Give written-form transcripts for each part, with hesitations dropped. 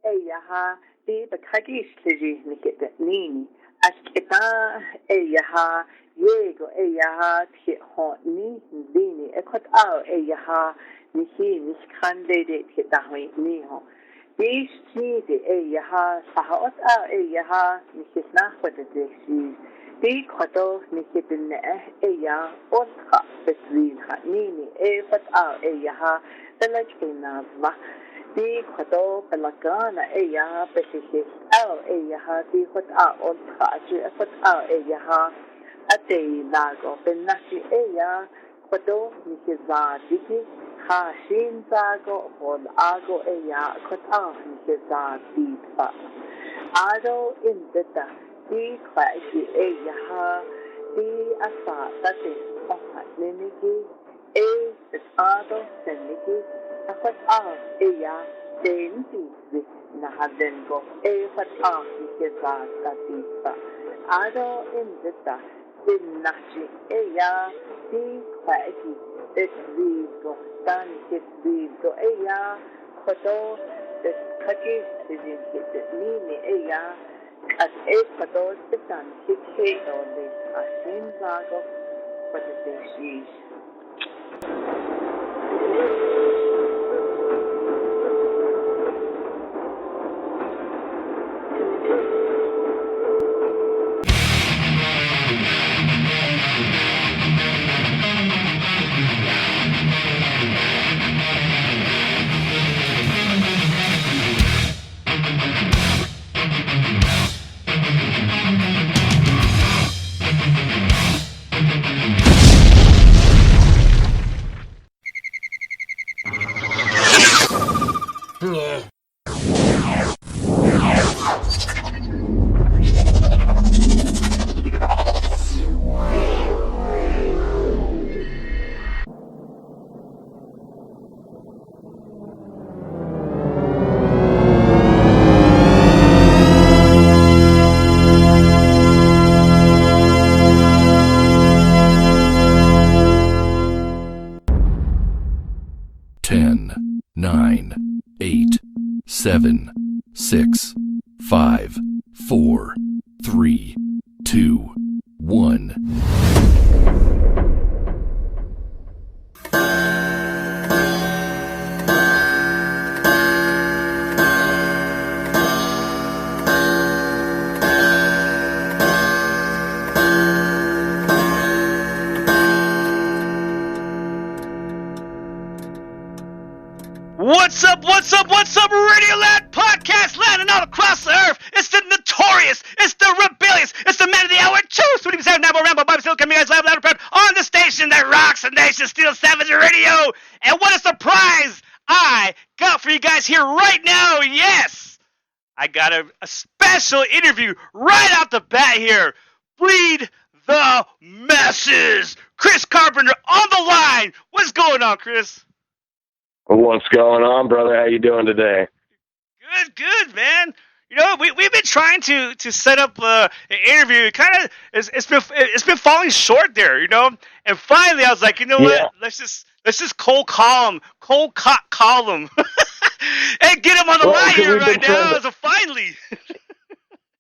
eyaha di bakagishleji nikita nini ashkita eyaha yego eyaha tihoni dini ekot ao eyaha nihi niskande de titahui niho dish de eyaha sahaot ao eyaha nikisna kwadadesi di kodo nikitin eya otka between nini ekot ao eyaha belajkinazma di kodo belagana eya besihis ao eyaha di kot ao kaji kot ao eyaha ate lago benasi eya kodo nikiza diki ha shin zago on ago eya kot ao nikiza dipa ado indeta di kwaji eyaha di asa tate oha nenigi ado senigi akot eya denti na hadengo fat nikiza dipa ado indeta nachi eya di kwaji esvigo dan esvigo eya kodo des kaji nini eya as kodo dan kike ole asin zago kodo Nine, 8, 7, 6, 5, 4, 3, 2, 1. What's up, Radio Land Podcast Land and all across the earth? It's the notorious, it's the rebellious, it's the man of the hour, Choose 27 Nabo Rambo Bob still coming guys live loud and proud on the station that rocks the nation, Steel Savage Radio. And what a surprise I got for you guys here right now. Yes, I got a special interview right out the bat here. Bleed the masses. Chris Carpenter on the line. What's going on, Chris? What's going on, brother? How you doing today? Good, man. You know, we've been trying to set up an interview. It's been falling short there, you know. And finally, I was like, you know what? Let's just cold call him, and get him on the line here right now. So finally.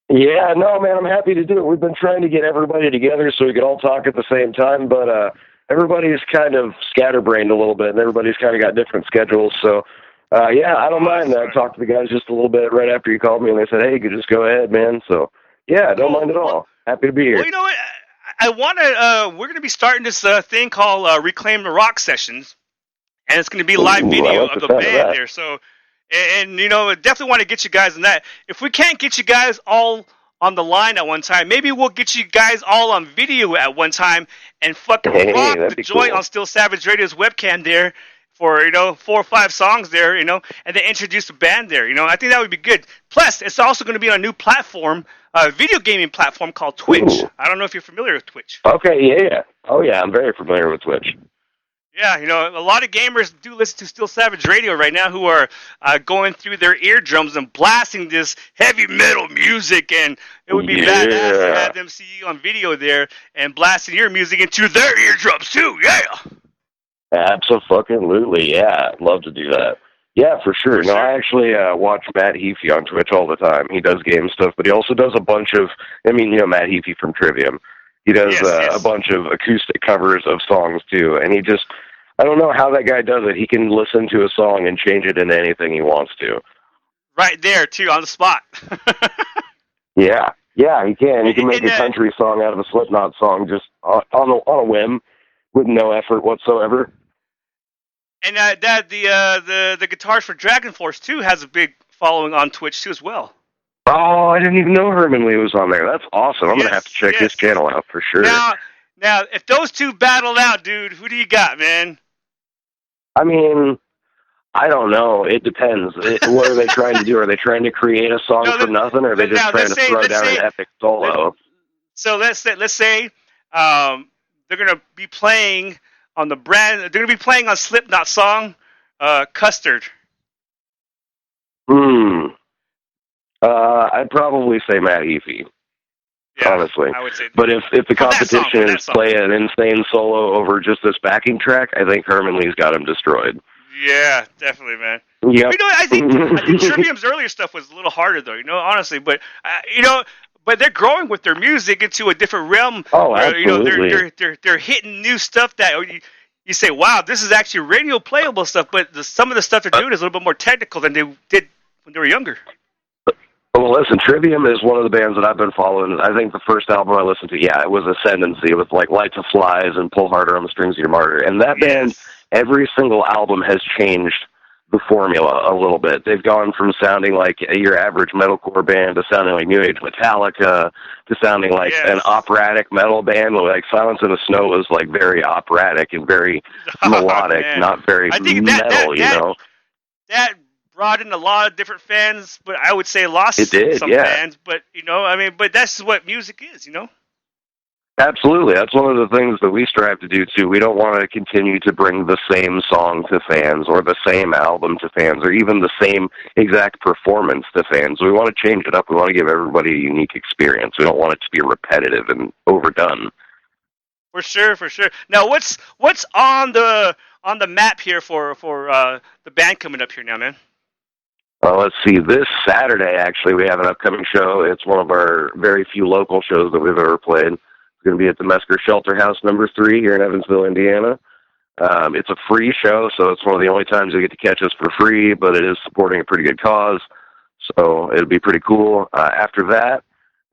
Yeah, no, man, I'm happy to do it. We've been trying to get everybody together so we could all talk at the same time, but everybody's kind of scatterbrained a little bit, and everybody's kind of got different schedules. So, yeah, I don't mind that. I talked to the guys just a little bit right after you called me, and they said, hey, you could just go ahead, man. So, yeah, don't mind at all. Happy to be here. Well, you know what? I want to, we're going to be starting this thing called Reclaim the Rock Sessions, and it's going to be live video of the band there. So, and, you know, definitely want to get you guys in that. If we can't get you guys all on the line at one time, maybe we'll get you guys all on video at one time and fucking rock the joint on Still Savage Radio's webcam there for, you know, 4 or 5 songs there, you know, and then introduce the band there, you know. I think that would be good. Plus, it's also going to be on a new platform, a video gaming platform called Twitch. Ooh. I don't know if you're familiar with Twitch. Okay, yeah. Oh, yeah, I'm very familiar with Twitch. Yeah, you know, a lot of gamers do listen to Still Savage Radio right now who are going through their eardrums and blasting this heavy metal music, and it would be badass to have them see you on video there and blasting your music into their eardrums too, yeah! Absolutely, yeah. I'd love to do that. Yeah, for sure. No, I actually watch Matt Heafy on Twitch all the time. He does game stuff, but he also does a bunch of, Matt Heafy from Trivium. He does a bunch of acoustic covers of songs, too. And I don't know how that guy does it. He can listen to a song and change it into anything he wants to. Right there, too, on the spot. Yeah, he can. He can make a country song out of a Slipknot song just on a whim with no effort whatsoever. And the guitarist for Dragon Force, too, has a big following on Twitch, too, as well. Oh, I didn't even know Herman Lee was on there. That's awesome. I'm going to have to check his channel out for sure. Now, if those two battled out, dude, who do you got, man? I mean, I don't know. It depends. What are they trying to do? Are they trying to create a song from nothing, or are they just trying to throw down an epic solo? So let's say they're going to be playing on they're going to be playing on Slipknot song, Custard. I'd probably say Matt Heafy. Yeah, honestly. I would say. But if the competition is play an insane solo over just this backing track, I think Herman Lee's got him destroyed. Yeah, definitely, man. Yep. I think Trivium's earlier stuff was a little harder, though, honestly. But, but they're growing with their music into a different realm. Oh, absolutely. They're hitting new stuff that you say, wow, this is actually radio playable stuff, but some of the stuff they're doing is a little bit more technical than they did when they were younger. Well, listen, Trivium is one of the bands that I've been following. I think the first album I listened to, it was Ascendancy with like Lights of Flies and Pull Harder on the Strings of Your Martyr. And that band, every single album has changed the formula a little bit. They've gone from sounding like your average metalcore band to sounding like New Age Metallica to sounding like an operatic metal band. Like Silence in the Snow was like very operatic and very melodic, not very metal, That brought in a lot of different fans, but I would say lost some fans. But, but that's what music is, Absolutely. That's one of the things that we strive to do, too. We don't want to continue to bring the same song to fans or the same album to fans or even the same exact performance to fans. We want to change it up. We want to give everybody a unique experience. We don't want it to be repetitive and overdone. For sure. Now, what's on the map here for the band coming up here now, man? Let's see. This Saturday, actually, we have an upcoming show. It's one of our very few local shows that we've ever played. It's going to be at the Mesker Shelter House number 3 here in Evansville, Indiana. It's a free show, so it's one of the only times you get to catch us for free, but it is supporting a pretty good cause, so it'll be pretty cool. After that,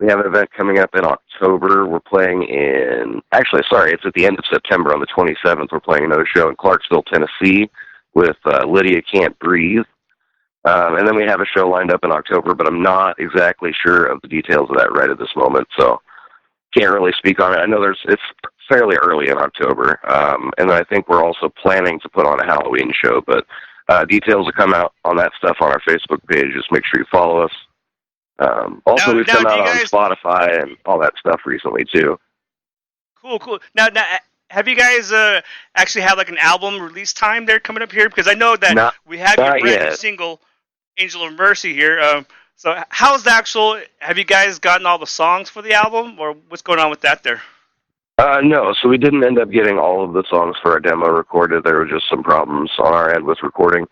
we have an event coming up in October. We're playing it's at the end of September on the 27th. We're playing another show in Clarksville, Tennessee with Lydia Can't Breathe. And then we have a show lined up in October, but I'm not exactly sure of the details of that right at this moment, so can't really speak on it. I know it's fairly early in October, and I think we're also planning to put on a Halloween show, but details will come out on that stuff on our Facebook page. Just make sure you follow us. Also, we've come out on Spotify and all that stuff recently, too. Cool. Now, have you guys actually had like an album release time there coming up here? Because I know that we have your brand new single, Angel of Mercy, here. So how's the actual, have you guys gotten all the songs for the album, or what's going on with that there? No, so we didn't end up getting all of the songs for our demo recorded. There were just some problems on our end with recording.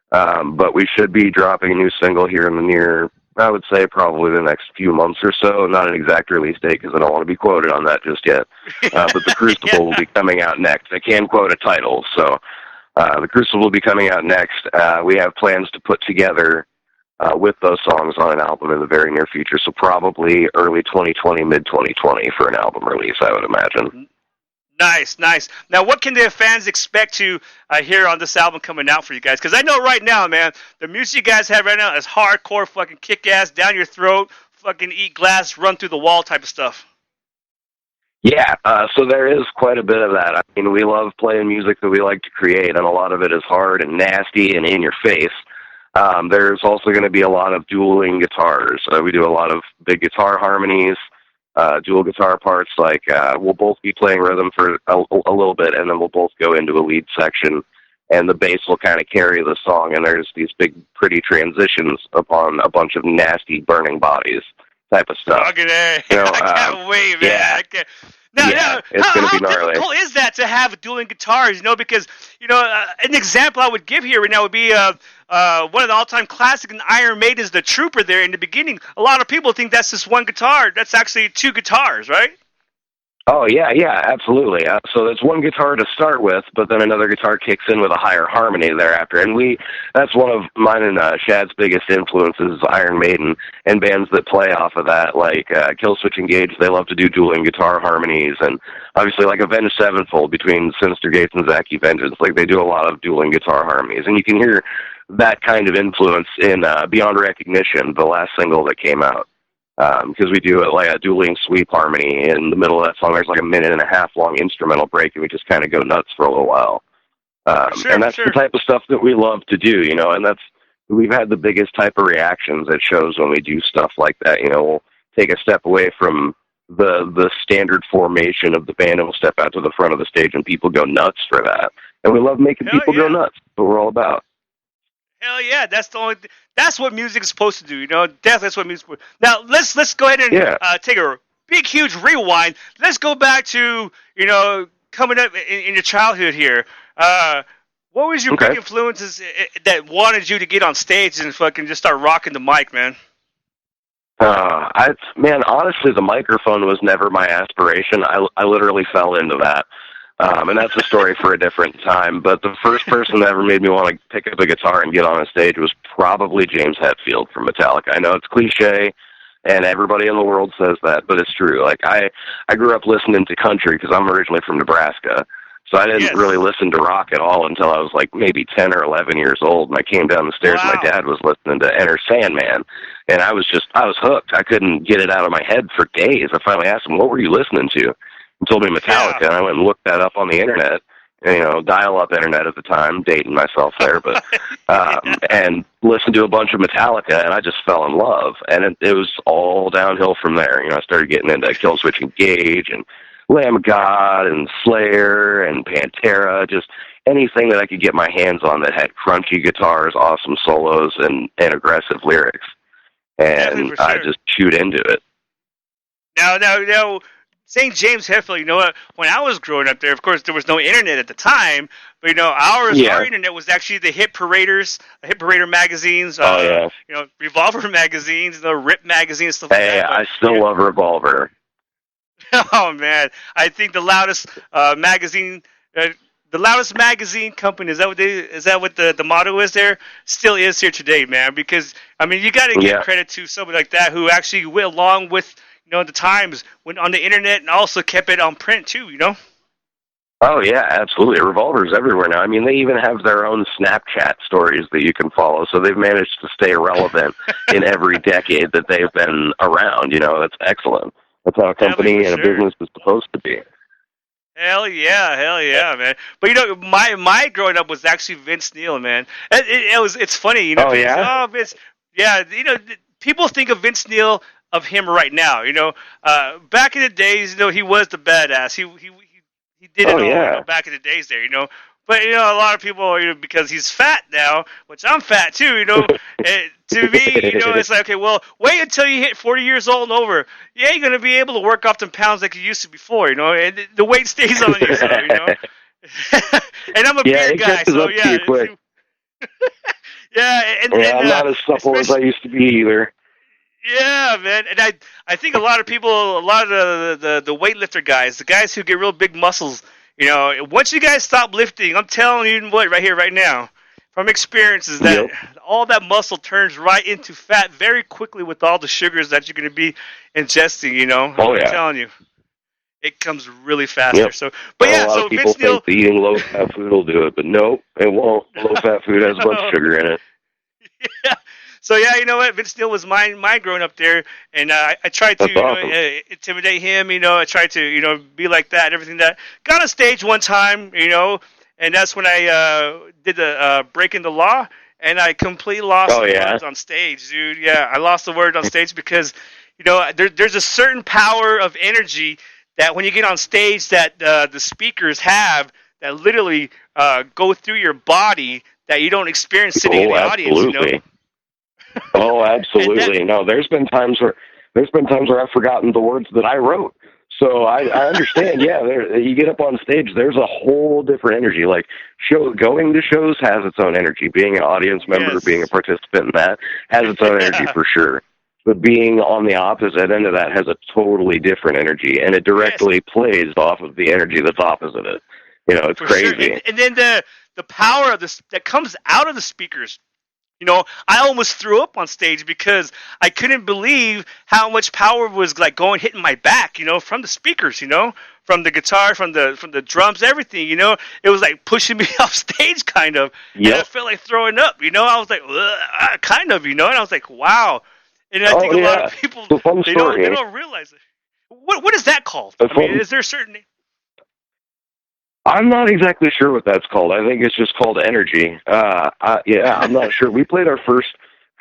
But we should be dropping a new single here in the near, I would say probably the next few months or so. Not an exact release date because I don't want to be quoted on that just yet. But The Crucible will be coming out next. I can quote a title, so The Crucible will be coming out next. We have plans to put together with those songs on an album in the very near future, so probably early 2020, mid-2020 for an album release, I would imagine. Nice. Now, what can the fans expect to hear on this album coming out for you guys? Because I know right now, man, the music you guys have right now is hardcore, fucking kick-ass, down your throat, fucking eat glass, run through the wall type of stuff. Yeah, so there is quite a bit of that. I mean, we love playing music that we like to create, and a lot of it is hard and nasty and in your face. There's also going to be a lot of dueling guitars. We do a lot of big guitar harmonies, dual guitar parts. Like we'll both be playing rhythm for a little bit, and then we'll both go into a lead section, and the bass will kind of carry the song. And there's these big, pretty transitions upon a bunch of nasty, burning bodies type of stuff. Okay, I can't wait, man. Yeah. I can't. Now, it's going to be gnarly. How difficult is that to have dueling guitars? Because an example I would give here right now would be one of the all-time classic in Iron Maiden's The Trooper. There in the beginning, a lot of people think that's just one guitar. That's actually two guitars, right? Oh, yeah, absolutely. So there's one guitar to start with, but then another guitar kicks in with a higher harmony thereafter. And that's one of mine and Shad's biggest influences, Iron Maiden, and bands that play off of that, like Killswitch Engage. They love to do dueling guitar harmonies, and obviously like Avenged Sevenfold between Sinister Gates and Zacky Vengeance. Like, they do a lot of dueling guitar harmonies, and you can hear that kind of influence in Beyond Recognition, the last single that came out. Because we do it like a dueling sweep harmony in the middle of that song. There's like a 1.5-minute long instrumental break, and we just kind of go nuts for a little while. And that's the type of stuff that we love to do, and we've had the biggest type of reactions at shows when we do stuff like that. We'll take a step away from the standard formation of the band, and we'll step out to the front of the stage, and people go nuts for that. And we love making people go nuts. That's what we're all about. Hell yeah, that's what music is supposed to do, Definitely that's what music. Now let's go ahead and take a big huge rewind. Let's go back to coming up in your childhood here. What was your big influences that wanted you to get on stage and fucking just start rocking the mic, man? Honestly, the microphone was never my aspiration. I literally fell into that. And that's a story for a different time. But the first person that ever made me want to pick up a guitar and get on a stage was probably James Hetfield from Metallica. I know it's cliche, and everybody in the world says that, but it's true. Like, I grew up listening to country because I'm originally from Nebraska. So I didn't really listen to rock at all until I was like maybe 10 or 11 years old. And I came down the stairs, and my dad was listening to Enter Sandman. And I was hooked. I couldn't get it out of my head for days. I finally asked him, what were you listening to? He told me Metallica, and I went and looked that up on the internet, dial-up internet at the time, dating myself there, but and listened to a bunch of Metallica, and I just fell in love, and it was all downhill from there. I started getting into Killswitch Engage and Lamb of God and Slayer and Pantera, just anything that I could get my hands on that had crunchy guitars, awesome solos, and aggressive lyrics, and I just chewed into it. Now. St. James Hetfield, when I was growing up there, of course, there was no internet at the time, but, our internet was actually the Hit Parader magazines, Revolver magazines, the Rip magazines, stuff like that. I still love Revolver. Oh, man. I think the loudest magazine company, is that what the motto is there? Still is here today, man, because, you got to give credit to somebody like that who actually went along with the times, went on the internet and also kept it on print too, Oh, yeah, absolutely. Revolver's everywhere now. They even have their own Snapchat stories that you can follow, so they've managed to stay relevant in every decade that they've been around. That's excellent. That's how a company and a business is supposed to be. Hell yeah, man. But my growing up was actually Vince Neil, man. It's funny, Oh, yeah? Vince. Yeah, people think of Vince Neil of him right now, back in the days, he was the badass. He did it all back in the days there, But a lot of people, because he's fat now, which I'm fat too, to me, it's like, okay, well, wait until you hit 40 years old and over. You ain't gonna be able to work off them pounds like you used to before, and the weight stays on you, And I'm a beer guy, so yeah. I'm not as supple as I used to be either. Yeah, man, and I think a lot of the weightlifter guys, the guys who get real big muscles, once you guys stop lifting, I'm telling you what, right here, right now, from experience, is that all that muscle turns right into fat very quickly with all the sugars that you're going to be ingesting. Oh, yeah. I'm telling you, it comes really faster. Yep. So, but a lot of people think eating low-fat food will do it, but no, it won't. Low-fat food has a bunch of sugar in it. Yeah. So, yeah, you know what? Vince Neil was mine growing up there, and I tried to intimidate him. I tried to, be like that and everything that. Got on stage one time, and that's when I did the Breaking the Law, and I completely lost the words on stage, dude. Yeah, I lost the words on stage because, there's a certain power of energy that when you get on stage that the speakers have that literally go through your body that you don't experience sitting in the audience, Oh, absolutely. No, there's been times where there's been times where I've forgotten the words that I wrote. So I understand. Yeah, you get up on stage, there's a whole different energy. Like going to shows has its own energy. Being an audience member, being a participant in that has its own energy for sure. But being on the opposite end of that has a totally different energy, and it directly plays off of the energy that's opposite it. You know, it's for crazy. Sure. And then the power of this that comes out of the speakers. You know, I almost threw up on stage because I couldn't believe how much power was like hitting my back, you know, from the speakers, you know, from the guitar, from the drums, everything, you know. It was like pushing me off stage kind of. Yep. And I felt like throwing up, you know. I was like, kind of, you know, and I was like, wow. And I think a lot of people, they don't realize it. What is that called? I mean, is there a certain name? I'm not exactly sure what that's called. I think it's just called energy. I'm not sure. We played our first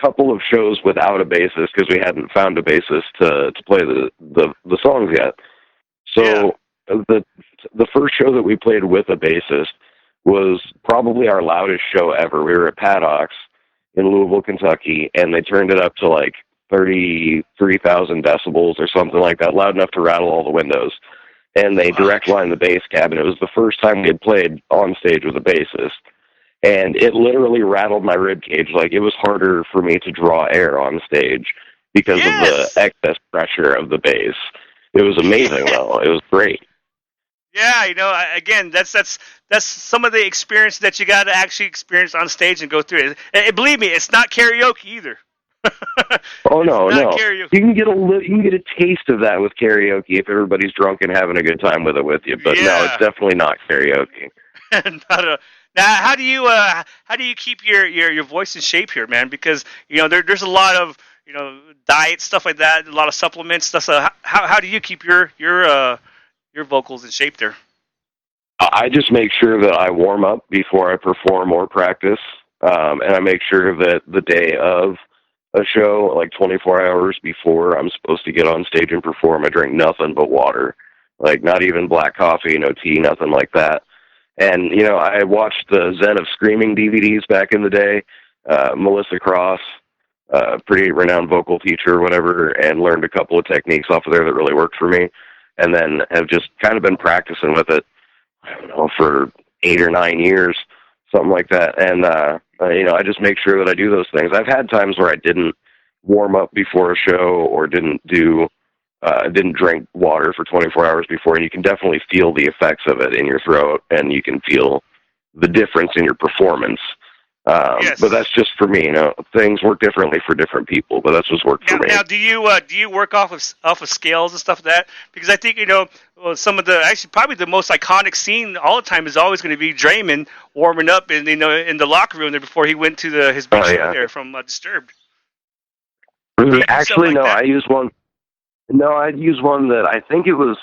couple of shows without a bassist because we hadn't found a bassist to play the songs yet. So the first show that we played with a bassist was probably our loudest show ever. We were at Paddock's in Louisville, Kentucky, and they turned it up to like 33,000 decibels or something like that, loud enough to rattle all the windows. And they direct lined the bass cab, and it was the first time we had played on stage with a bassist. And it literally rattled my rib cage. Like, it was harder for me to draw air on stage because of the excess pressure of the bass. It was amazing, though. It was great. Yeah, you know, again, that's some of the experience that you got to actually experience on stage and go through it. And believe me, it's not karaoke either. Oh no! Karaoke. You can get a taste of that with karaoke if everybody's drunk and having a good time with you. But no, it's definitely not karaoke. Now, how do you keep your voice in shape here, man? Because you know there's a lot of diet stuff like that, a lot of supplements stuff. So how do you keep your vocals in shape there? I just make sure that I warm up before I perform or practice, and I make sure that the day of a show, like 24 hours before I'm supposed to get on stage and perform, I drink nothing but water. Like, not even black coffee, no tea, nothing like that. And, I watched the Zen of Screaming DVDs back in the day, Melissa Cross, pretty renowned vocal teacher or whatever, and learned a couple of techniques off of there that really worked for me. And then have just kind of been practicing with it, I don't know, for 8 or 9 years, something like that. And, I just make sure that I do those things. I've had times where I didn't warm up before a show or didn't drink water for 24 hours before, and you can definitely feel the effects of it in your throat, and you can feel the difference in your performance. But that's just for me. Things work differently for different people, but that's what's worked for me. Now, do you work off of scales and stuff like that? Because I think some of probably the most iconic scene all the time is always going to be Draymond warming up in the locker room there before he went to his big show there from Disturbed. Actually, no, I use one. No, I'd use one that I think it was.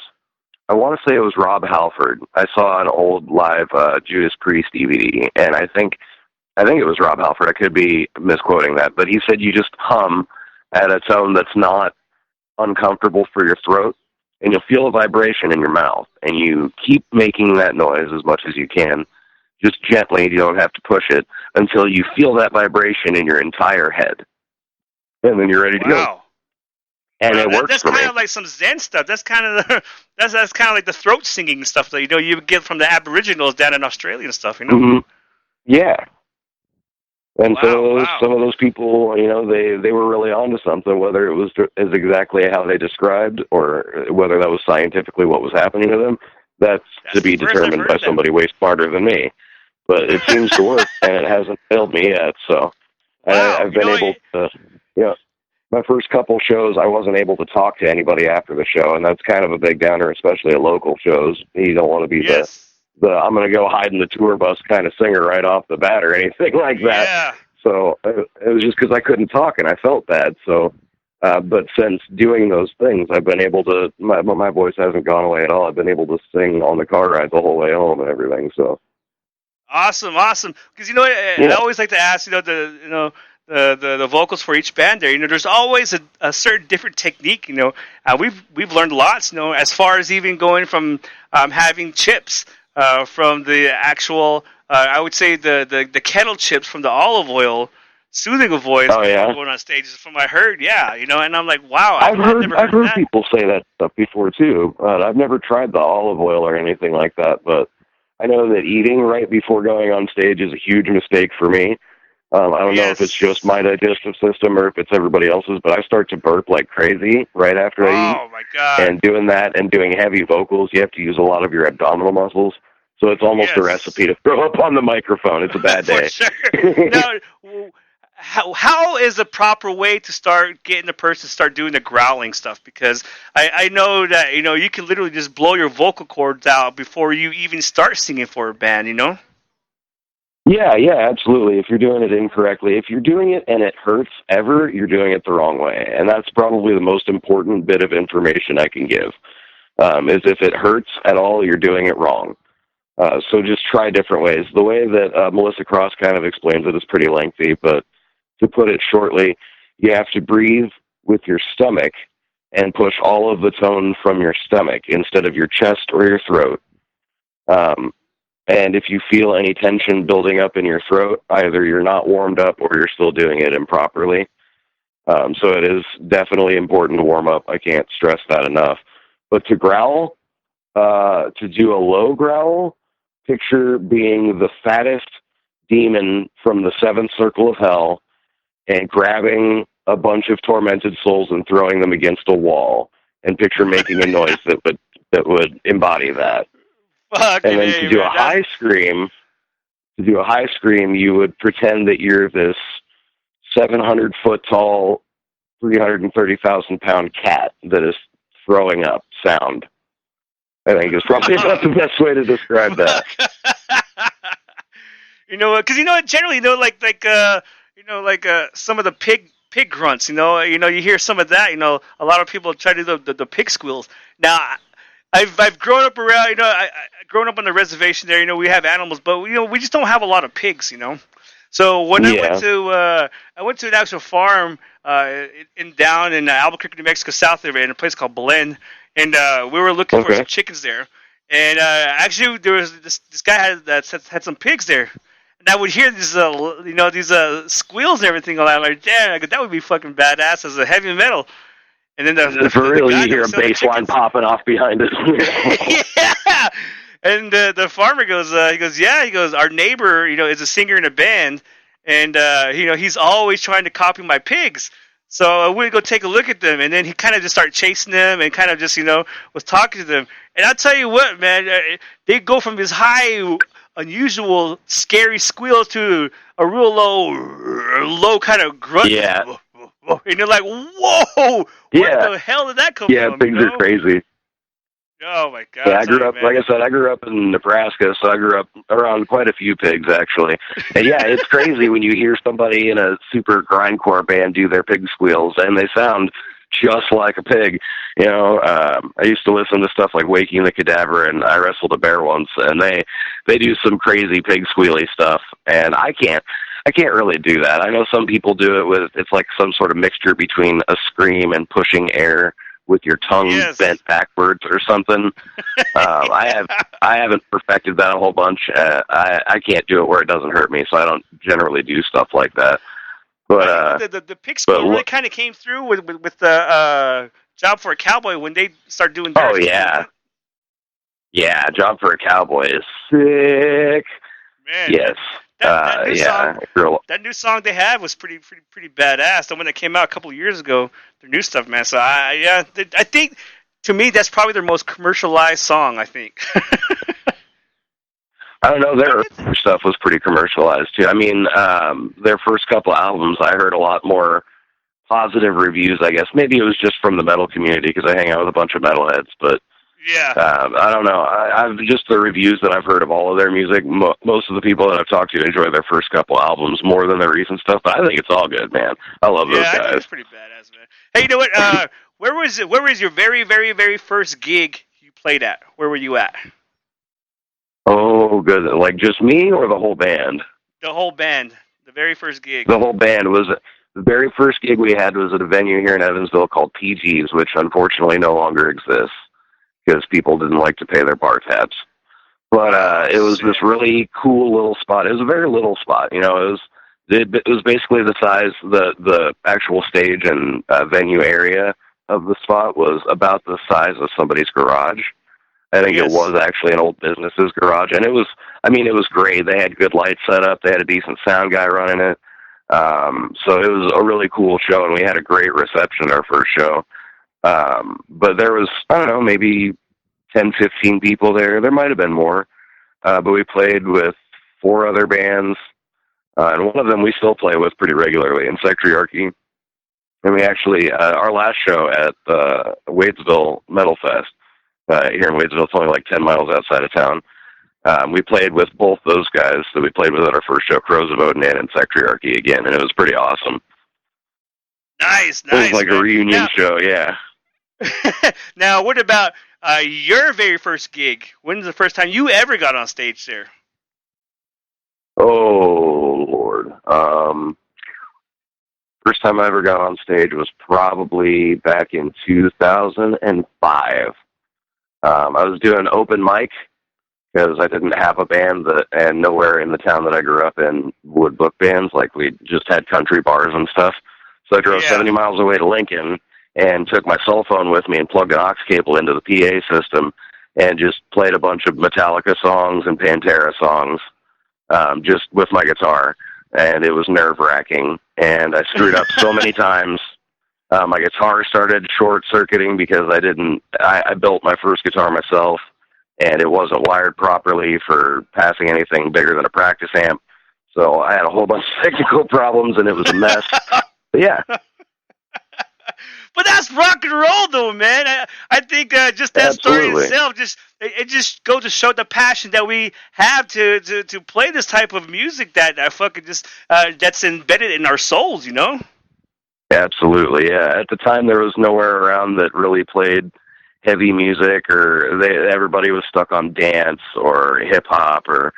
I want to say it was Rob Halford. I saw an old live Judas Priest DVD, and I think it was Rob Halford. I could be misquoting that, but he said you just hum at a tone that's not uncomfortable for your throat, and you'll feel a vibration in your mouth, and you keep making that noise as much as you can, just gently. You don't have to push it until you feel that vibration in your entire head, and then you're ready to go. And it works that's for me. That's kind of like some Zen stuff. That's kind of that's kind of like the throat singing stuff that you get from the Aboriginals down in Australia and stuff. Mm-hmm. Yeah. And some of those people, they were really onto something, whether it was exactly how they described or whether that was scientifically what was happening to them. That's to be determined by somebody way smarter than me. But it seems to work, and it hasn't failed me yet. So I've been able to, my first couple shows, I wasn't able to talk to anybody after the show, and that's kind of a big downer, especially at local shows. You don't want to be the I'm going to go hide in the tour bus kind of singer right off the bat or anything like that. Yeah. So it was just because I couldn't talk and I felt bad. So, but since doing those things, I've been able to, my voice hasn't gone away at all. I've been able to sing on the car ride the whole way home and everything. So. Awesome. Because, I always like to ask, the vocals for each band there. There's always a certain different technique, we've learned lots, as far as even going from having chips, from the actual, I would say the kettle chips from the olive oil soothing a voice going on stage from what I heard. Yeah, you know, and I'm like, wow, I've heard people say that stuff before too. I've never tried the olive oil or anything like that, but I know that eating right before going on stage is a huge mistake for me. I don't know if it's just my digestive system or if it's everybody else's, but I start to burp like crazy right after I eat. Oh, my God. And doing that and doing heavy vocals, you have to use a lot of your abdominal muscles. So it's almost a recipe to throw up on the microphone. It's a bad day. For sure. Now, how is the proper way to start getting the person to start doing the growling stuff? Because I know that, you know, you can literally just blow your vocal cords out before you even start singing for a band, you know? Yeah, absolutely. If you're doing it incorrectly, if you're doing it and it hurts ever, you're doing it the wrong way. And that's probably the most important bit of information I can give, is if it hurts at all, you're doing it wrong. So just try different ways. The way that Melissa Cross kind of explains it is pretty lengthy, but to put it shortly, you have to breathe with your stomach and push all of the tone from your stomach instead of your chest or your throat. And if you feel any tension building up in your throat, either you're not warmed up or you're still doing it improperly. So it is definitely important to warm up. I can't stress that enough. But to growl, to do a low growl, picture being the fattest demon from the seventh circle of hell and grabbing a bunch of tormented souls and throwing them against a wall, and picture making a noise that would embody that. And then to do a high scream, you would pretend that you're this 700-foot tall, 330,000-pound cat that is throwing up sound. I think is probably not the best way to describe that. You know, because you know, generally, you know, like some of the pig grunts. You know, you hear some of that. You know, a lot of people try to do the pig squeals. Now, I've grown up around. You know, I grown up on the reservation there. You know, we have animals, but you know, we just don't have a lot of pigs. You know, so when I went to an actual farm down in Albuquerque, New Mexico, south of it, in a place called Belen. And we were looking for some chickens there, and actually there was this guy had some pigs there, and I would hear these these squeals and everything. I'm like, damn, that would be fucking badass as a heavy metal. And then for real, you hear a bass line popping off behind us. Yeah, and the farmer goes, our neighbor, you know, is a singer in a band, and you know, he's always trying to copy my pigs. So I went to go take a look at them, and then he kind of just started chasing them and kind of just, you know, was talking to them. And I'll tell you what, man, they go from this high, unusual, scary squeal to a real low kind of grunt. Yeah. And you're like, whoa, where the hell did that come from? Yeah, things are crazy. Oh, my God. Yeah, I grew up, like I said, I grew up in Nebraska, so I grew up around quite a few pigs, actually. And yeah, it's crazy when you hear somebody in a super grindcore band do their pig squeals, and they sound just like a pig. You know, I used to listen to stuff like Waking the Cadaver, and I Wrestled a Bear once, and they do some crazy pig squealy stuff, and I can't really do that. I know some people do it it's like some sort of mixture between a scream and pushing air with your tongue bent backwards or something. I haven't perfected that a whole bunch. I can't do it where it doesn't hurt me, so I don't generally do stuff like that. But the pig squeal really kind of came through with the Job for a Cowboy when they started doing theirs. Oh yeah, yeah. Job for a Cowboy is sick. Man, yes. That new song they had was pretty badass. The one that came out a couple of years ago, their new stuff, man. So I think to me that's probably their most commercialized song. I think. I don't know. Their stuff was pretty commercialized too. I mean, their first couple albums, I heard a lot more positive reviews. I guess maybe it was just from the metal community because I hang out with a bunch of metalheads, but. Yeah. I don't know. I've just the reviews that I've heard of all of their music. Most of the people that I've talked to enjoy their first couple albums more than their recent stuff. But I think it's all good, man. I love those guys. I think it's pretty badass, man. Hey, you know what? Where was your very, very, very first gig you played at? Where were you at? Oh, good. Like just me or the whole band? The whole band. The very first gig. The whole band was. The very first gig we had was at a venue here in Evansville called PG's, which unfortunately no longer exists. Because people didn't like to pay their bar tabs. But it was this really cool little spot. It was a very little spot. You know, it was It was basically the size, the actual stage and venue area of the spot was about the size of somebody's garage. I think it was actually an old business's garage, and it was great. They had good lights set up. They had a decent sound guy running it. So it was a really cool show, and we had a great reception our first show. But there was, I don't know, maybe 10, 15 people there. There might have been more. But we played with 4 other bands. And one of them we still play with pretty regularly, Insectriarchy. And we actually, our last show at Wadesville Metal Fest, here in Wadesville, it's only like 10 miles outside of town. We played with both those guys that we played with at our first show, Crows of Odin and Insectriarchy again, and it was pretty awesome. Nice. It was like a reunion show, yeah. Now, what about your very first gig? When's the first time you ever got on stage there? Oh, Lord. First time I ever got on stage was probably back in 2005. I was doing open mic because I didn't have a band and nowhere in the town that I grew up in would book bands. Like, we just had country bars and stuff. So I drove 70 miles away to Lincoln and took my cell phone with me and plugged an aux cable into the PA system and just played a bunch of Metallica songs and Pantera songs, just with my guitar. And it was nerve-wracking. And I screwed up so many times. My guitar started short-circuiting because I built my first guitar myself, and it wasn't wired properly for passing anything bigger than a practice amp. So I had a whole bunch of technical problems, and it was a mess. But yeah. But that's rock and roll, though, man. I think just that story itself, it just goes to show the passion that we have to play this type of music that fucking just that's embedded in our souls, you know? Absolutely, yeah. At the time, there was nowhere around that really played heavy music, or everybody was stuck on dance or hip hop, or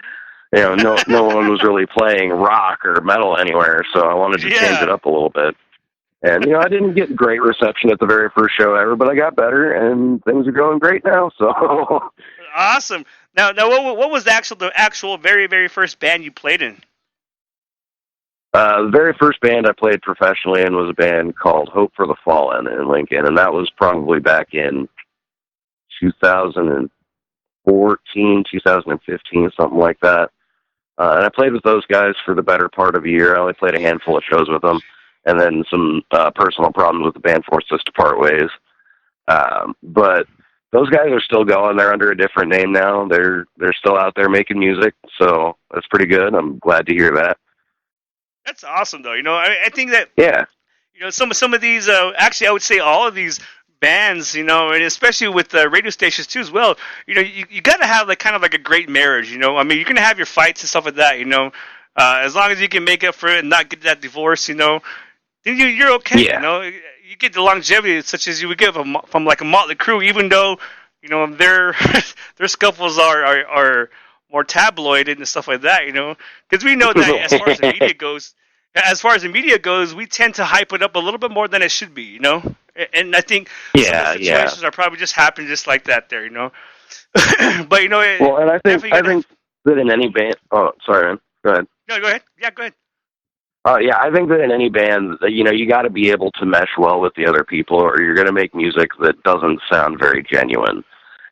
no one was really playing rock or metal anywhere. So I wanted to change it up a little bit. And I didn't get great reception at the very first show ever, but I got better, and things are going great now. So awesome. Now, what was the actual very, very first band you played in? The very first band I played professionally in was a band called Hope for the Fallen in Lincoln, and that was probably back in 2014, 2015, something like that. And I played with those guys for the better part of a year. I only played a handful of shows with them, and then some personal problems with the band forced us to part ways. But those guys are still going. They're under a different name now. They're still out there making music, so that's pretty good. I'm glad to hear that. That's awesome, though. I think that some of these actually, I would say all of these bands, and especially with radio stations too as well. You got to have kind of like a great marriage. I mean, you're gonna have your fights and stuff like that. As long as you can make up for it and not get that divorce, then you're okay. Yeah. You get the longevity such as you would get from like a Motley Crue, even though their scuffles are more tabloid and stuff like that, because we know that as far as the media goes, we tend to hype it up a little bit more than it should be, and I think some of the situations are probably just happening just like that there, but and I think that in any band, oh, sorry, man. Go ahead. No, go ahead. Yeah, go ahead. Yeah, I think that in any band, you got to be able to mesh well with the other people, or you're going to make music that doesn't sound very genuine.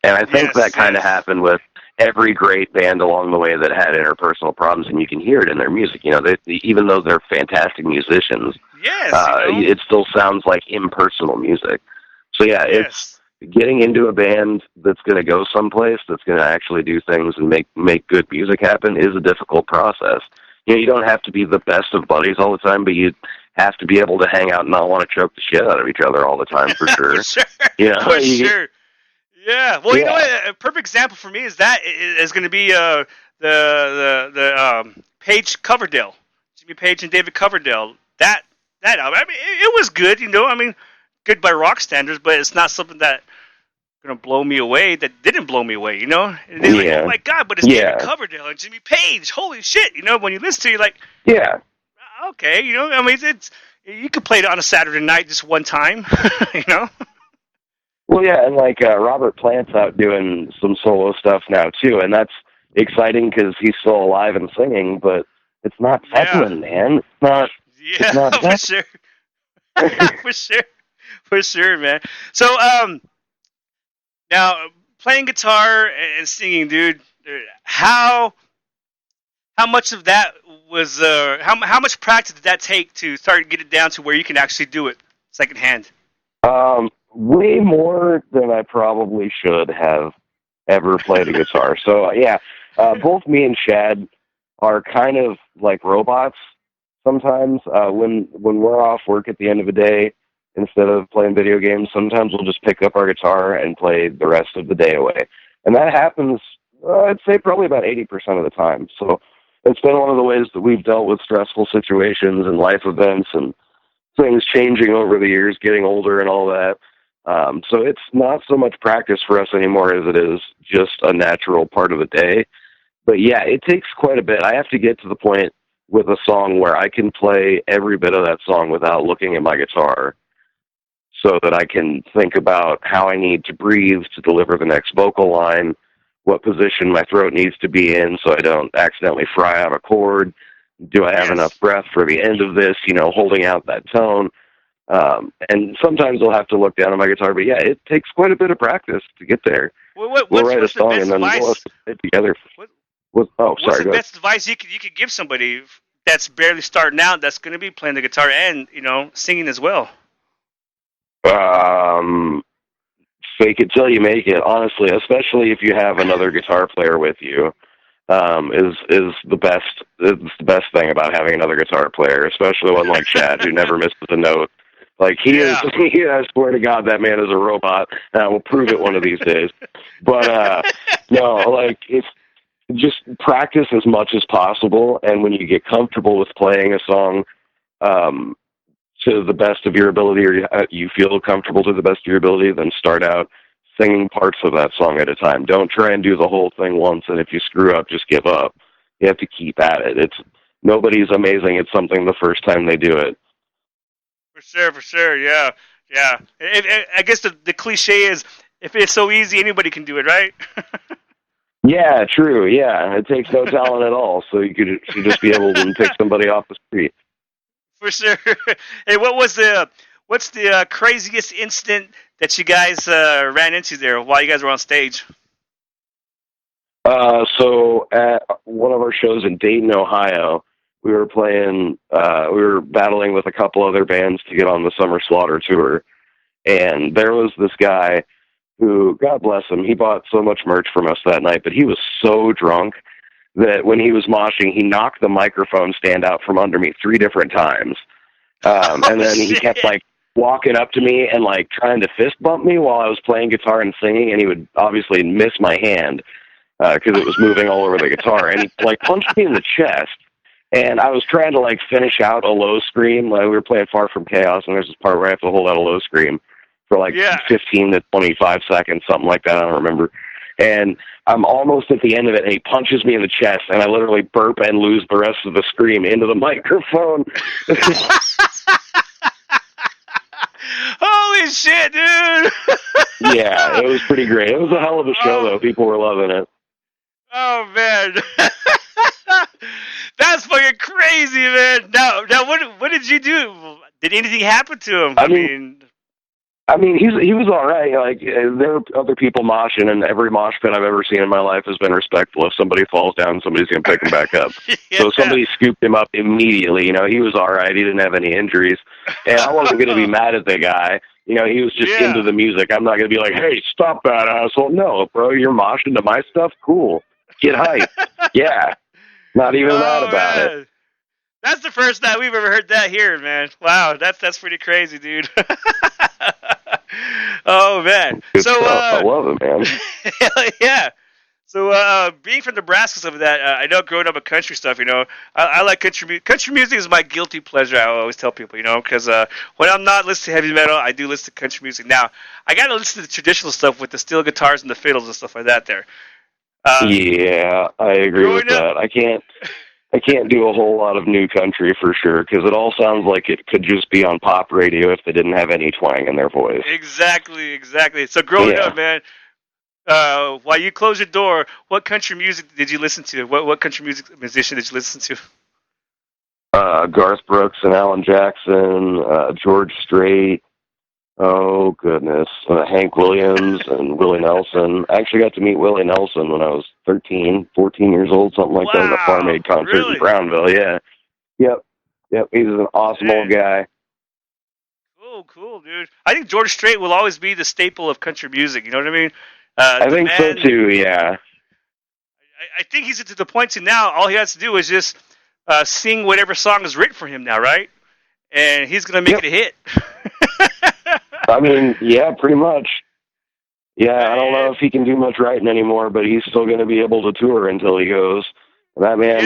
And I think that kind of happened with every great band along the way that had interpersonal problems, and you can hear it in their music. Even though they're fantastic musicians, it still sounds like impersonal music. So it's getting into a band that's going to go someplace, that's going to actually do things and make good music happen is a difficult process. You don't have to be the best of buddies all the time, but you have to be able to hang out and not want to choke the shit out of each other all the time, for sure. For sure. Yeah. Well, you know what? A perfect example for me is going to be the Page Coverdale, Jimmy Page and David Coverdale. That album. I mean, it was good. Good by rock standards, but it's not something that going to blow me away. That didn't blow me away. And then like, oh my god, but it's David Coverdale and Jimmy Page. Holy shit! When you listen to it, you're like, okay. I mean, you could play it on a Saturday night just one time. Well, yeah, and Robert Plant's out doing some solo stuff now too, and that's exciting because he's still alive and singing. But It's not Zeppelin, man. It's not. Yeah, it's not for sure. for sure, man. So, now playing guitar and singing, dude. How much of that was how much practice did that take to start to get it down to where you can actually do it secondhand? Way more than I probably should have ever played a guitar. So yeah, both me and Chad are kind of like robots sometimes. When we're off work at the end of the day, instead of playing video games, sometimes we'll just pick up our guitar and play the rest of the day away. And that happens, I'd say probably about 80% of the time. So it's been one of the ways that we've dealt with stressful situations and life events and things changing over the years, getting older and all that. So it's not so much practice for us anymore as it is just a natural part of the day. But yeah, it takes quite a bit. I have to get to the point with a song where I can play every bit of that song without looking at my guitar, so that I can think about how I need to breathe to deliver the next vocal line, what position my throat needs to be in so I don't accidentally fry out a chord. Do I have enough breath for the end of this, holding out that tone? And sometimes I'll have to look down at my guitar, but yeah, it takes quite a bit of practice to get there. We'll write a song and then we'll put it together. What's the best advice you could give somebody that's barely starting out, that's going to be playing the guitar and, singing as well? Fake it till you make it, honestly, especially if you have another guitar player with you. Is the best thing about having another guitar player, especially one like Chad who never misses a note. Like I swear to God, that man is a robot. We'll prove it one of these days. But no, like it's just practice as much as possible, and when you get comfortable with playing a song to the best of your ability, or you feel comfortable to the best of your ability, then start out singing parts of that song at a time. Don't try and do the whole thing once, and if you screw up, just give up. You have to keep at it. Nobody's amazing at something the first time they do it. For sure, yeah. I guess the cliche is, if it's so easy, anybody can do it, right? Yeah, true, yeah. It takes no talent at all, so you should just be able to pick somebody off the street. For sure. Hey, what's the craziest incident that you guys ran into there while you guys were on stage? So at one of our shows in Dayton, Ohio, we were battling with a couple other bands to get on the Summer Slaughter tour. And there was this guy who, God bless him, he bought so much merch from us that night, but he was so drunk that when he was moshing, he knocked the microphone stand out from under me 3 different times. And then he kept walking up to me and trying to fist bump me while I was playing guitar and singing, and he would obviously miss my hand because it was moving all over the guitar, and he punched me in the chest. And I was trying to finish out a low scream. We were playing Far From Chaos, and there's this part where I have to hold out a low scream for 15 to 25 seconds, something like that. I don't remember. And I'm almost at the end of it, and he punches me in the chest, and I literally burp and lose the rest of the scream into the microphone. Holy shit, dude! Yeah, it was pretty great. It was a hell of a show, though. People were loving it. Oh, man. That's fucking crazy, man. Now, what did you do? Did anything happen to him? I mean, he was all right. There are other people moshing, and every mosh pit I've ever seen in my life has been respectful. If somebody falls down, somebody's going to pick him back up. Yeah. So somebody scooped him up immediately. He was all right. He didn't have any injuries. And I wasn't going to be mad at the guy. He was just into the music. I'm not going to be like, hey, stop that, asshole. No, bro, you're moshing to my stuff? Cool. Get hype. Yeah. Not even mad about it. That's the first time we've ever heard that here, man. Wow, that's pretty crazy, dude. Oh, man. I love it, man. Hell yeah. So, being from Nebraska, some of that, I know growing up with country stuff, I like country music. Country music is my guilty pleasure, I always tell people, because when I'm not listening to heavy metal, I do listen to country music. Now, I got to listen to the traditional stuff with the steel guitars and the fiddles and stuff like that there. Yeah, I agree with that. I can't do a whole lot of new country for sure, because it all sounds like it could just be on pop radio if they didn't have any twang in their voice. Exactly. So growing up, man, while you close your door, what country music did you listen to? What country musician did you listen to? Garth Brooks and Alan Jackson, George Strait. Oh, goodness. Hank Williams and Willie Nelson. I actually got to meet Willie Nelson when I was 13, 14 years old, something like that, at a Farm Aid concert in Brownville, yeah. Yep, he was an awesome old guy. Cool, dude. I think George Strait will always be the staple of country music, you know what I mean? I think so, too, yeah. I think he's to the point to now, all he has to do is just sing whatever song is written for him now, right? And he's going to make it a hit. I mean, yeah, pretty much. Yeah, I don't know if he can do much writing anymore, but he's still going to be able to tour until he goes. That man,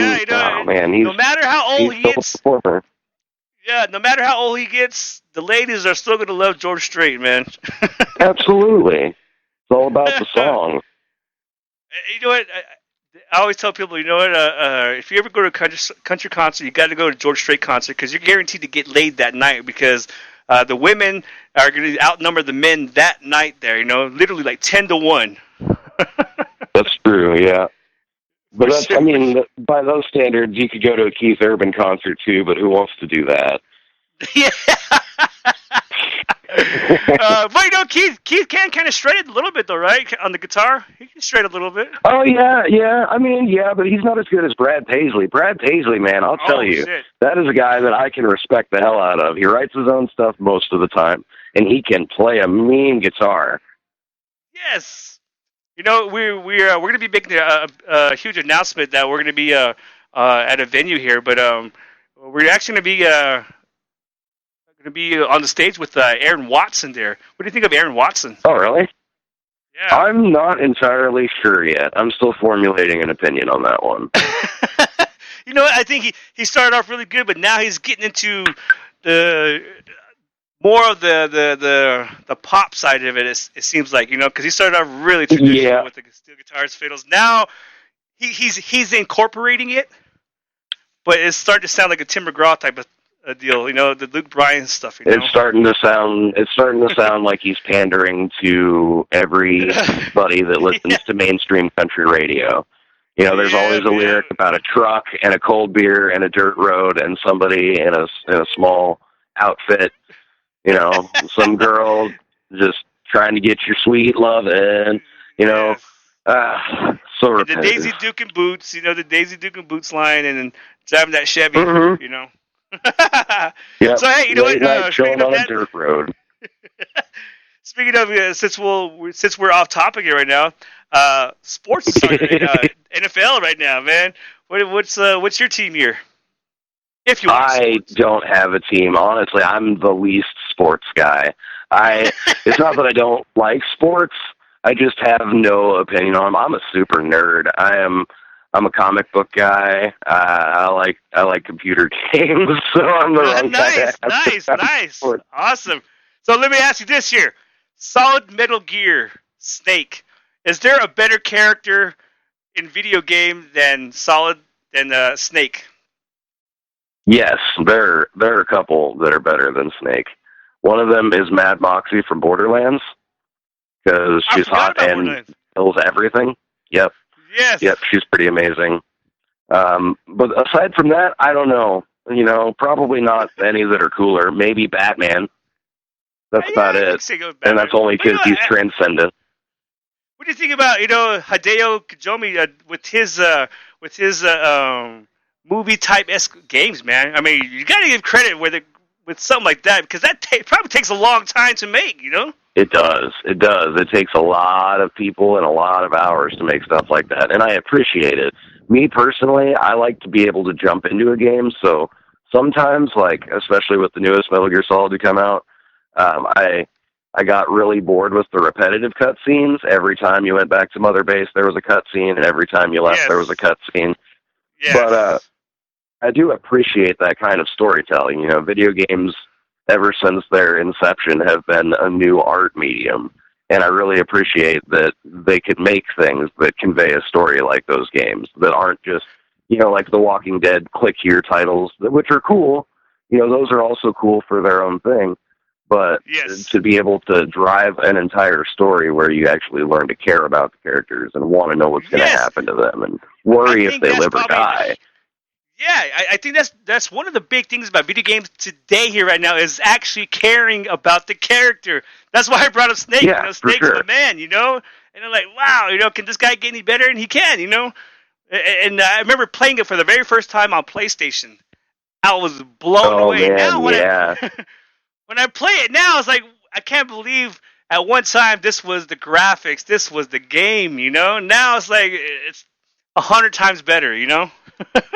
he's, no matter how old he gets, no matter how old he gets, the ladies are still going to love George Strait, man. Absolutely. It's all about the song. You know what? I always tell people, you know what? If you ever go to a country concert, you got to go to George Strait concert because you're guaranteed to get laid that night because the women are going to outnumber the men that night there, you know, literally like 10-1. That's true, yeah. But that's, I mean, by those standards, you could go to a Keith Urban concert too, but who wants to do that? Yeah. But you know, Keith can kind of shred it a little bit though, right? On the guitar, he can shred a little bit. Oh yeah. I mean, yeah, but he's not as good as Brad Paisley. Brad Paisley, man, I'll tell you, that is a guy that I can respect the hell out of. He writes his own stuff most of the time, and he can play a mean guitar. Yes. You know, we're going to be making a huge announcement that we're going to be at a venue here, but we're actually going to be on the stage with Aaron Watson there. What do you think of Aaron Watson? Oh, really? Yeah. I'm not entirely sure yet. I'm still formulating an opinion on that one. You know what? I think he started off really good, but now he's getting into the more of the pop side of it. It seems like, you know, because he started off really traditional with the steel guitars, fiddles. Now he's incorporating it, but it's starting to sound like a Tim McGraw type of a deal, you know, the Luke Bryan stuff. You know? It's starting to sound like he's pandering to everybody that listens to mainstream country radio. You know, there's always a lyric about a truck and a cold beer and a dirt road and somebody in a small outfit. You know, some girl just trying to get your sweet love in. You know, so repetitive. The Daisy Duke and Boots. You know, the Daisy Duke and Boots line, and then driving that Chevy. Mm-hmm. You know. Yep. So hey, you know what? Chilling on a dirt road. Speaking of, since we're off topic here right now, sports is starting NFL right now, man. What's your team here? If you want I don't have a team. Honestly, I'm the least sports guy. It's not that I don't like sports. I just have no opinion on them. I'm a super nerd. I'm a comic book guy. I like computer games, so I'm the wrong guy. Nice. Awesome. So let me ask you this here. Solid Metal Gear Snake. Is there a better character in video game than Snake? Yes, there are a couple that are better than Snake. One of them is Mad Moxie from Borderlands, because she's hot and kills everything. Yep. Yes. Yep, she's pretty amazing. But aside from that, I don't know. You know, probably not any that are cooler. Maybe Batman. That's about it. And that's only because he's transcendent. What do you think about, you know, Hideo Kojima with his movie type esque games, man? I mean, you got to give credit with something like that, because that probably takes a long time to make, you know? It does. It takes a lot of people and a lot of hours to make stuff like that, and I appreciate it. Me personally, I like to be able to jump into a game, so sometimes, like, especially with the newest Metal Gear Solid to come out, I got really bored with the repetitive cutscenes. Every time you went back to Mother Base, there was a cutscene, and every time you left, there was a cutscene. Yes. But I do appreciate that kind of storytelling. You know, video games, ever since their inception, have been a new art medium, and I really appreciate that they could make things that convey a story like those games, that aren't just, you know, like the Walking Dead click here titles, which are cool. You know, those are also cool for their own thing. But to be able to drive an entire story where you actually learn to care about the characters and want to know what's going to happen to them and worry if they live or die. Yeah, I think that's one of the big things about video games today here right now is actually caring about the character. That's why I brought up Snake. Yeah, Snake's for sure. the man, And I'm like, wow, can this guy get any better? And he can, And I remember playing it for the very first time on PlayStation. I was blown away. Man, now when yeah. when I play it now, it's like I can't believe at one time this was the graphics, this was the game. Now it's like it's 100 times better.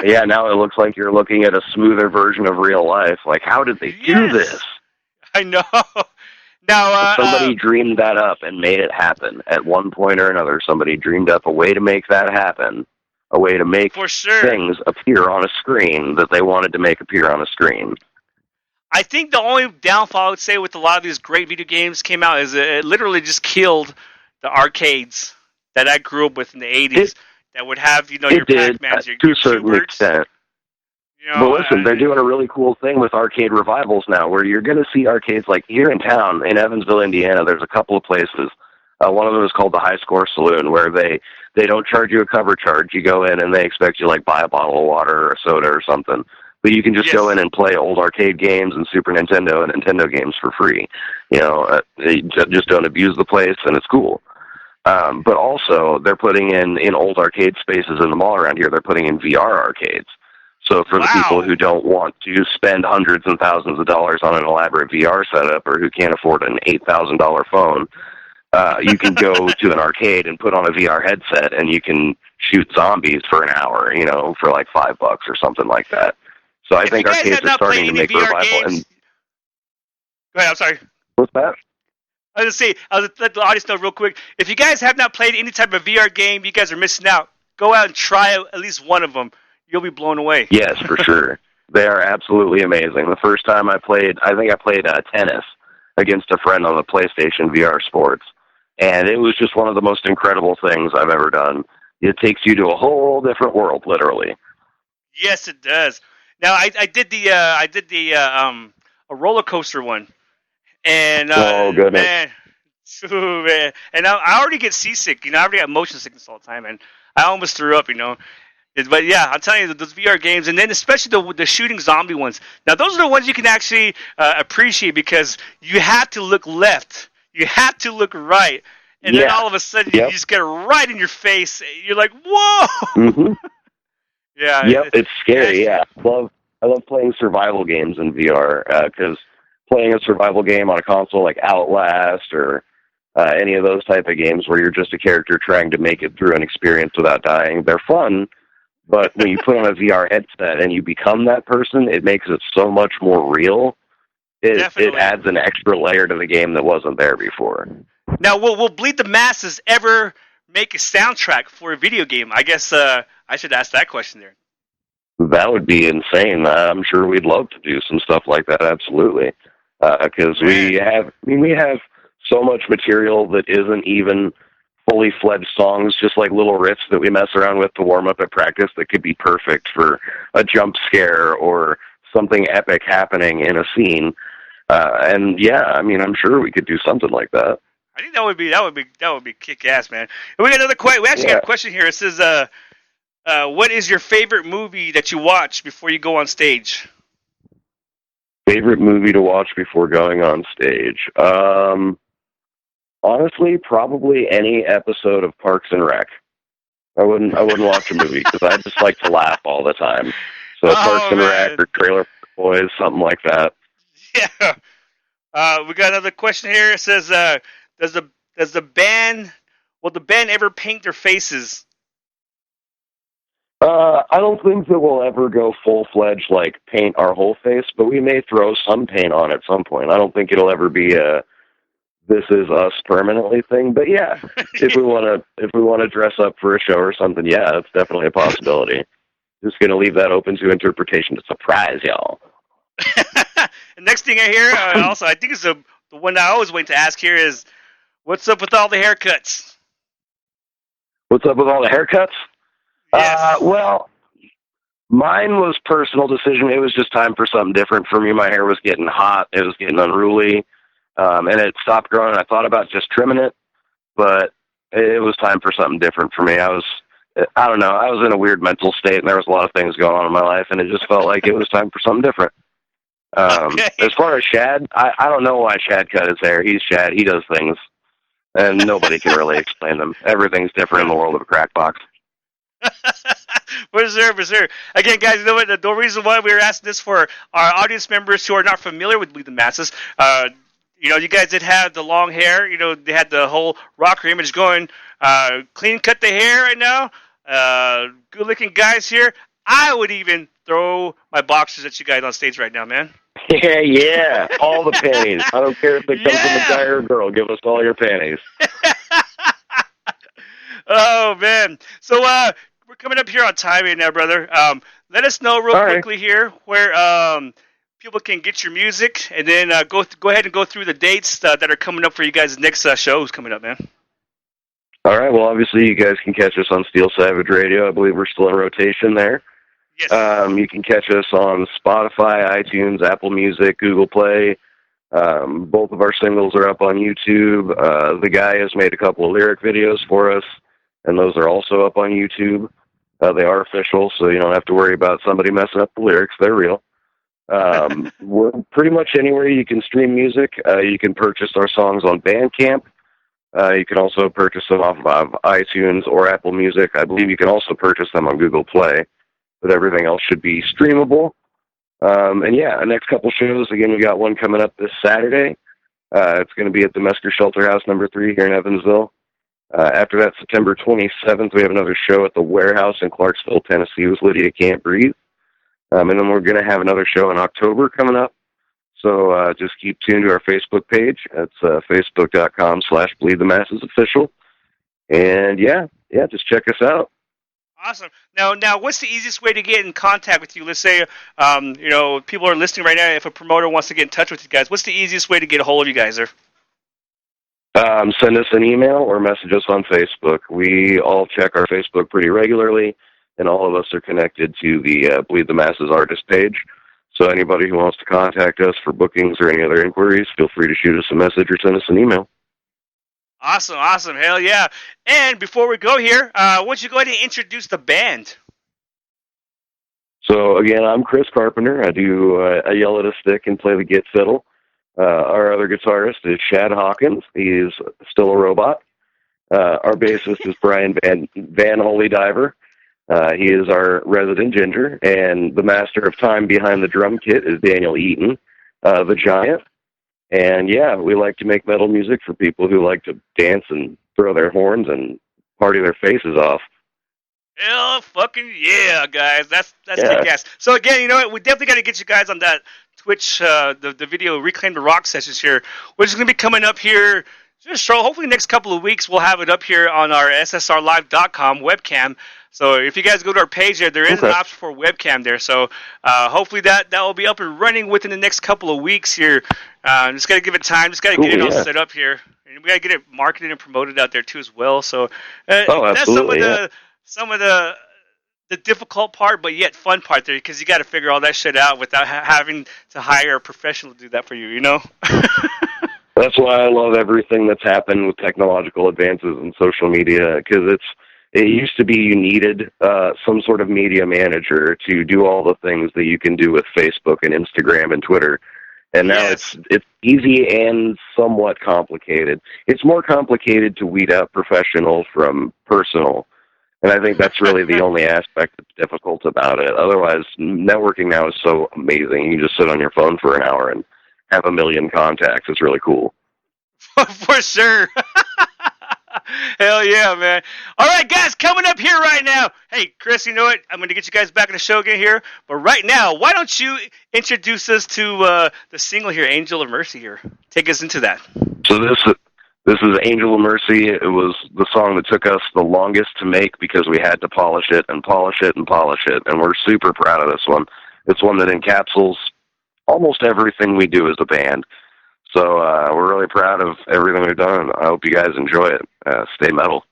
Yeah, now it looks like you're looking at a smoother version of real life. Like, how did they do this? I know. Now, somebody dreamed that up and made it happen. At one point or another, somebody dreamed up a way to make that happen, a way to make for sure. things appear on a screen that they wanted to make appear on a screen. I think the only downfall I would say with a lot of these great video games came out is it literally just killed the arcades that I grew up with in the 80s. That would have, your Pac-Mans, your to a certain extent. But listen, they're doing a really cool thing with arcade revivals now, where you're going to see arcades like here in town, in Evansville, Indiana. There's a couple of places. One of them is called the High Score Saloon, where they don't charge you a cover charge. You go in and they expect you to buy a bottle of water or a soda or something. But you can just go in and play old arcade games and Super Nintendo and Nintendo games for free. They just don't abuse the place, and it's cool. But also, they're putting in old arcade spaces in the mall around here, they're putting in VR arcades. So for the people who don't want to spend hundreds and thousands of dollars on an elaborate VR setup or who can't afford an $8,000 phone, you can go to an arcade and put on a VR headset and you can shoot zombies for an hour, for like $5 or something like that. So I think arcades are starting to make a revival. Go ahead, I'm sorry. What's that? I was going to say, I'll let the audience know real quick. If you guys have not played any type of VR game, you guys are missing out. Go out and try at least one of them. You'll be blown away. Yes, for sure. They are absolutely amazing. The first time I played tennis against a friend on the PlayStation VR Sports, and it was just one of the most incredible things I've ever done. It takes you to a whole different world, literally. Yes, it does. Now, I did a roller coaster one. And oh goodness, man, and I already get seasick. I already got motion sickness all the time, and I almost threw up. But yeah, I'm telling you, those VR games, and then especially the shooting zombie ones. Now, those are the ones you can actually appreciate because you have to look left, you have to look right, and then all of a sudden you just get right in your face. You're like, whoa! Mm-hmm. Yeah. Yep, it's scary. Yeah, I love playing survival games in VR because. Playing a survival game on a console like Outlast or any of those type of games where you're just a character trying to make it through an experience without dying, they're fun, but when you put on a VR headset and you become that person, it makes it so much more real. It adds an extra layer to the game that wasn't there before. Now, will Bleed the Masses ever make a soundtrack for a video game? I guess I should ask that question there. That would be insane. I'm sure we'd love to do some stuff like that, absolutely. Because we have so much material that isn't even fully fledged songs, just like little riffs that we mess around with to warm up at practice that could be perfect for a jump scare or something epic happening in a scene. And yeah, I'm sure we could do something like that. I think that would be kick ass, man. And we got another question. We actually got a question here. It says, what is your favorite movie that you watch before you go on stage? Favorite movie to watch before going on stage? Honestly, probably any episode of Parks and Rec. I wouldn't watch a movie because I just like to laugh all the time. So Parks and Rec or Trailer Park Boys, something like that. Yeah. We got another question here. It says, will the band ever paint their faces? I don't think that we'll ever go full-fledged, paint our whole face, but we may throw some paint on at some point. I don't think it'll ever be a "this is us" permanently thing, but yeah, if we want to dress up for a show or something, yeah, that's definitely a possibility. Just gonna leave that open to interpretation to surprise y'all. The next thing I hear, also, I think it's the one I always wait to ask here is, what's up with all the haircuts? What's up with all the haircuts? Yes. Well, mine was personal decision. It was just time for something different for me. My hair was getting hot. It was getting unruly. And it stopped growing. I thought about just trimming it, but it was time for something different for me. I don't know. I was in a weird mental state, and there was a lot of things going on in my life, and it just felt like it was time for something different. As far as Shad, I don't know why Shad cut his hair. He's Shad. He does things, and nobody can really explain them. Everything's different in the world of a crack box. For sure. Again, guys, you know what? The reason why we were asking this for our audience members who are not familiar with Bleed the Masses, you guys did have the long hair. They had the whole rocker image going. Clean cut the hair right now. Good-looking guys here. I would even throw my boxers at you guys on stage right now, man. Yeah. All the panties. I don't care if it comes from a guy or a girl. Give us all your panties. Oh, man. So, we're coming up here on time right now, brother. Let us know real quickly here where people can get your music, and then go ahead and go through the dates that are coming up for you guys' next shows coming up, man. All right. Well, obviously, you guys can catch us on Steel Savage Radio. I believe we're still in rotation there. Yes. You can catch us on Spotify, iTunes, Apple Music, Google Play. Both of our singles are up on YouTube. The guy has made a couple of lyric videos for us, and those are also up on YouTube. They are official, so you don't have to worry about somebody messing up the lyrics. They're real. We're pretty much anywhere you can stream music. You can purchase our songs on Bandcamp. You can also purchase them off of iTunes or Apple Music. I believe you can also purchase them on Google Play, but everything else should be streamable. The next couple shows, again, we got one coming up this Saturday. It's going to be at the Mesker Shelter House No. 3 here in Evansville. After that, September 27th, we have another show at the Warehouse in Clarksville, Tennessee with Lydia Can't Breathe. And then we're going to have another show in October coming up. So just keep tuned to our Facebook page. That's facebook.com/BleedTheMassesOfficial. And just check us out. Awesome. Now, what's the easiest way to get in contact with you? Let's say, people are listening right now. If a promoter wants to get in touch with you guys, what's the easiest way to get a hold of you guys there? Send us an email or message us on Facebook. We all check our Facebook pretty regularly, and all of us are connected to the Bleed the Masses artist page. So anybody who wants to contact us for bookings or any other inquiries, feel free to shoot us a message or send us an email. Awesome. Hell yeah. And before we go here, why don't you go ahead and introduce the band? So again, I'm Chris Carpenter. I do I yell at a stick and play the git fiddle. Our other guitarist is Shad Hawkins. He's still a robot. Our bassist is Brian Van Holy Diver. He is our resident ginger, and the master of time behind the drum kit is Daniel Eaton, the giant. And we like to make metal music for people who like to dance and throw their horns and party their faces off. Hell fucking yeah, guys. That's kick-ass. So again, you know what? We definitely got to get you guys on that Twitch, the video Reclaim the Rock sessions here, which is going to be coming up here. Just hopefully next couple of weeks we'll have it up here on our ssrlive.com webcam. So if you guys go to our page there is an option for webcam there. So hopefully that will be up and running within the next couple of weeks here. Just got to give it time. Just got to get it all set up here. And we got to get it marketed and promoted out there too as well. So that's some of the difficult part, but yet fun part there, because you got to figure all that shit out without having to hire a professional to do that for you, you know? That's why I love everything that's happened with technological advances in social media, because it used to be you needed some sort of media manager to do all the things that you can do with Facebook and Instagram and Twitter. And now it's easy and somewhat complicated. It's more complicated to weed out professional from personal. And I think that's really the only aspect that's difficult about it. Otherwise, networking now is so amazing. You can just sit on your phone for an hour and have 1 million contacts. It's really cool. For sure. Hell yeah, man. All right, guys, coming up here right now. Hey, Chris, you know what? I'm going to get you guys back in the show again here. But right now, why don't you introduce us to the single here, Angel of Mercy here. Take us into that. So this is Angel of Mercy. It was the song that took us the longest to make because we had to polish it and polish it and polish it. And we're super proud of this one. It's one that encapsulates almost everything we do as a band. So we're really proud of everything we've done. I hope you guys enjoy it. Stay metal.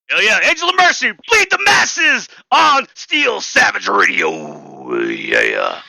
Hell yeah. Angel of Mercy, Bleed the Masses on Steel Savage Radio. Yeah.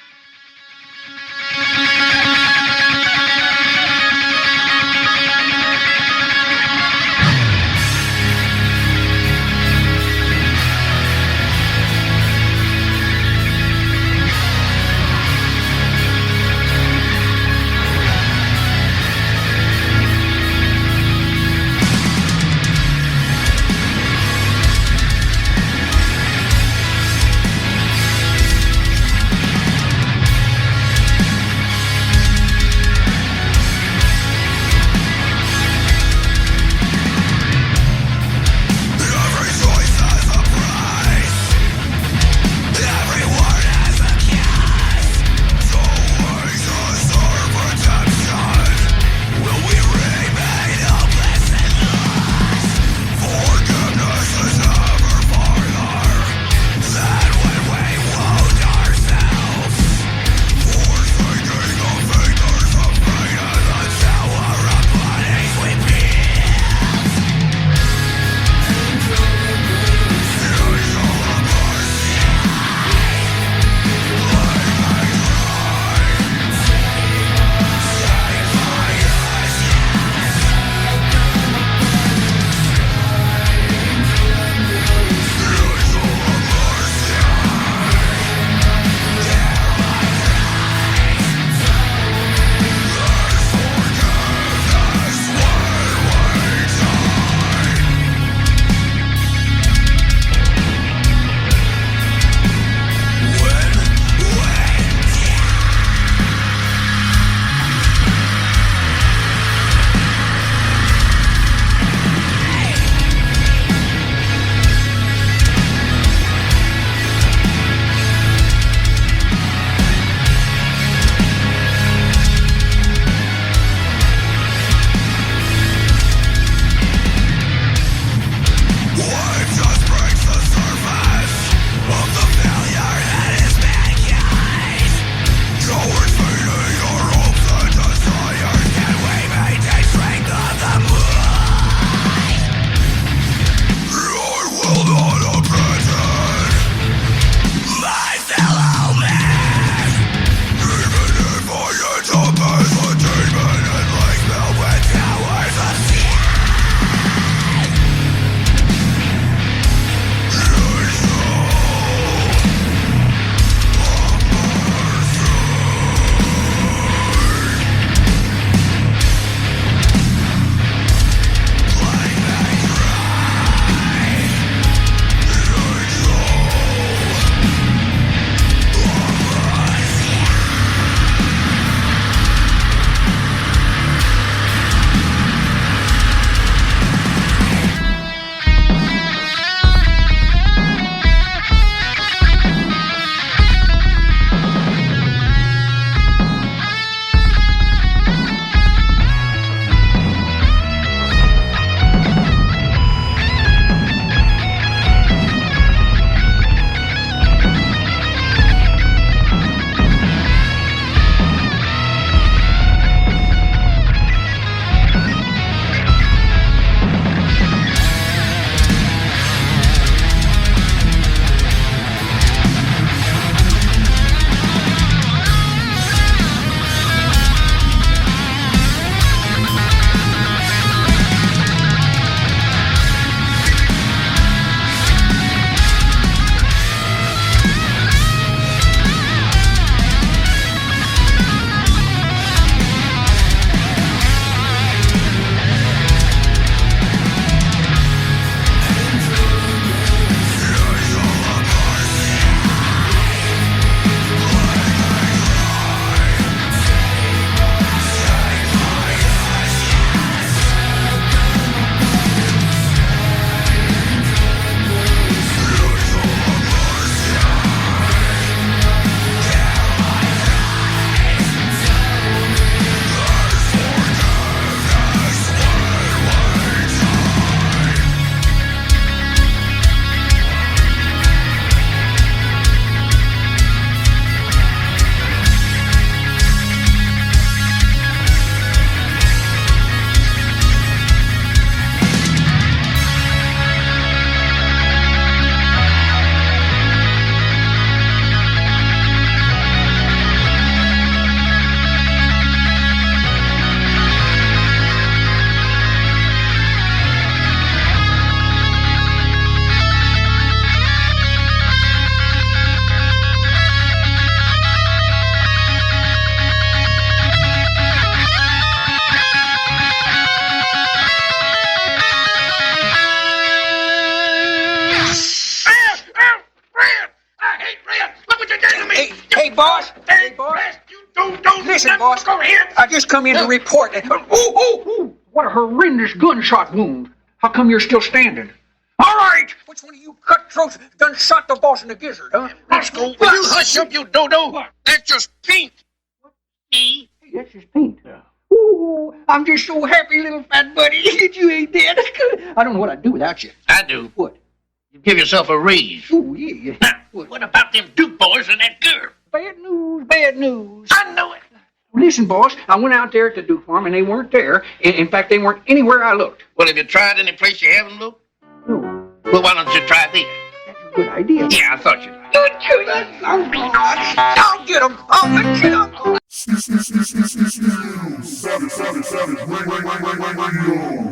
just come in to report. Ooh, what a horrendous gunshot wound. How come you're still standing? All right, which one of you cutthroats done shot the boss in the gizzard, huh? Let's go. Will you hush up, you dodo? What? That's just paint. Hey, that's just paint. Yeah. Ooh, I'm just so happy, little fat buddy, that you ain't dead. I don't know what I'd do without you. I do. What? You give yourself a raise. Ooh, yeah. Now, what about them Duke boys and that girl? Bad news, bad news. I know it. Listen, boss, I went out there at the Duke farm, and they weren't there. In fact, they weren't anywhere I looked. Well, have you tried any place you haven't looked? No. Well, why don't you try this? That's a good idea. Yeah, I thought you'd like it. I'll get him. I'll get him. Savage Radio.